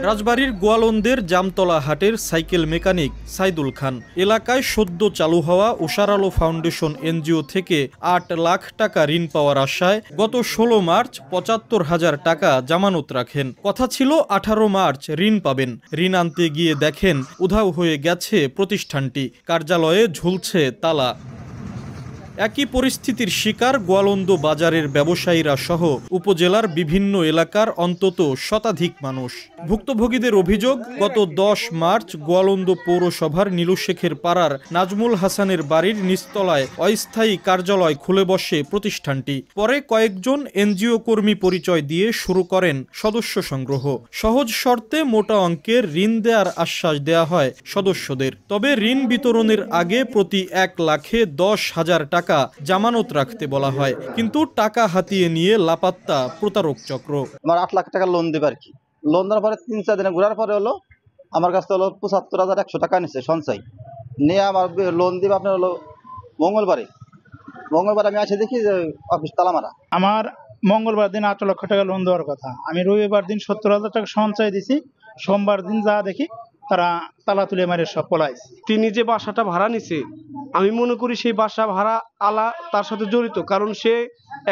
রাজবাড়ীর গোয়ালন্দের জামতলা হাটের cycle mechanic Saidul খান এলাকায় সদ্য চালু হওয়া উষার আলো ফাউন্ডেশন এনজিও থেকে ৮ লাখ টাকা ঋণ পাওয়ার আশায় গত ১৬ মার্চ ৭৫,০০০ টাকা জামানত রাখেন। কথা ছিল ১৮ মার্চ ঋণ পাবেন। ঋণ আনতে গিয়ে দেখেন উধাও হয়ে গেছে প্রতিষ্ঠানটি, কার্যালয়ে ঝুলছে তালা। একই পরিস্থিতির শিকার গোয়ালন্দ বাজারের ব্যবসায়ীরা সহ উপজেলার বিভিন্ন এলাকার অন্তত শতাধিক মানুষ। ভুক্তভোগীদের অভিযোগ, গত ১০ মার্চ গোয়ালন্দ পৌরসভার নীলুশেখের পাড়ার নাজমুল হাসানের বাড়ির নিচতলায় অস্থায়ী কার্যালয় খুলে বসে প্রতিষ্ঠানটি। পরে কয়েকজন এনজিও কর্মী পরিচয় দিয়ে শুরু করেন সদস্য সংগ্রহ। সহজ শর্তে মোটা অঙ্কের ঋণ দেওয়ার আশ্বাস দেয়া হয় সদস্যদের। তবে ঋণ বিতরণের আগে প্রতি ১ লাখে ১০,০০০ টাকা জামানত রাখতে বলা হয়, কিন্তু টাকা হাতিয়ে নিয়ে লাপাত্তা প্রতারক চক্র। আমার ৮ লাখ টাকা লোন দেবে আর কি। লোন দেওয়ার পরে ৩-৪ দিনে ঘোরার পরে হলো আমার কাছে হলো ৭৫,১০০ টাকা নিচ্ছে সঞ্চয় নিয়ে। আমার লোন দিবে আপনার হলো মঙ্গলবারে আমি আসে দেখি যে অফিস তালা মারা। আমার মঙ্গলবার দিন ৮ লক্ষ টাকা লোন দেওয়ার কথা, আমি রবিবার দিন ৭০,০০০ টাকা সঞ্চয় দিছি, সোমবার দিন যা দেখি তারা তালা তুলে মারে সব পলাইছে। তিনি যে বাসাটা ভাড়া নিছে, আমি মনে করি সেই বাসা ভাড়া আলা তার সাথে জড়িত, কারণ সে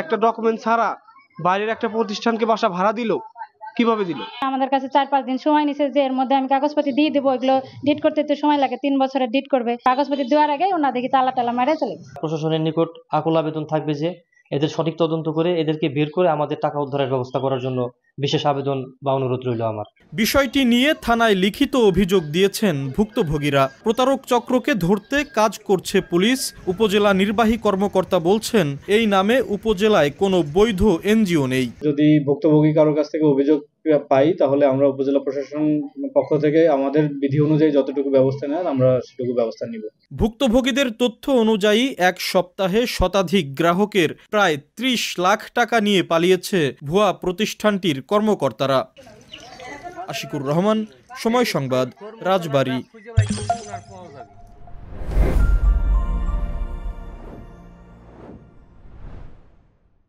একটা ডকুমেন্ট ছাড়া বাইরের একটা প্রতিষ্ঠানকে বাসা ভাড়া দিল, কিভাবে দিল? আমাদের কাছে ৪-৫ দিন সময় নিছে যে এর মধ্যে আমি কাগজপত্র দিয়ে দেবো। এগুলো ডিট করতে তো সময় লাগে, 3 বছরের ডিট করবে। কাগজপত্র দেওয়ার আগে ওনা দেখি তালা টালা মারে চলে। প্রশাসনের নিকট আকুল আবেদন থাকবে যে এদের সঠিক তদন্ত করে এদেরকে বের করে আমাদের টাকা উদ্ধারের ব্যবস্থা করার জন্য বিশেষ আবেদন বা অনুরোধ রইল আমার। বিষয়টি নিয়ে থানায় লিখিত অভিযোগ দিয়েছেন ভুক্তভোগীরা। প্রতারক চক্রকে ধরতে কাজ করছে পুলিশ। উপজেলা নির্বাহী কর্মকর্তা বলছেন, এই নামে উপজেলায় কোনো বৈধ এনজিও নেই। যদি ভুক্তভোগী কারোর কাছ থেকে অভিযোগ পাই তাহলে আমরা উপজেলা প্রশাসন পক্ষ থেকে আমাদের বিধি অনুযায়ী যতটুকু ব্যবস্থা নেওয়ার আমরা সেটুকু ব্যবস্থা নিব। ভুক্তভোগীদের তথ্য অনুযায়ী ১ সপ্তাহে শতাধিক গ্রাহকের প্রায় ৩০ লাখ টাকা নিয়ে পালিয়েছে ভুয়া প্রতিষ্ঠানটির কর্মকর্তারা। আশিকুর রহমান, সময় সংবাদ, রাজবাড়ী।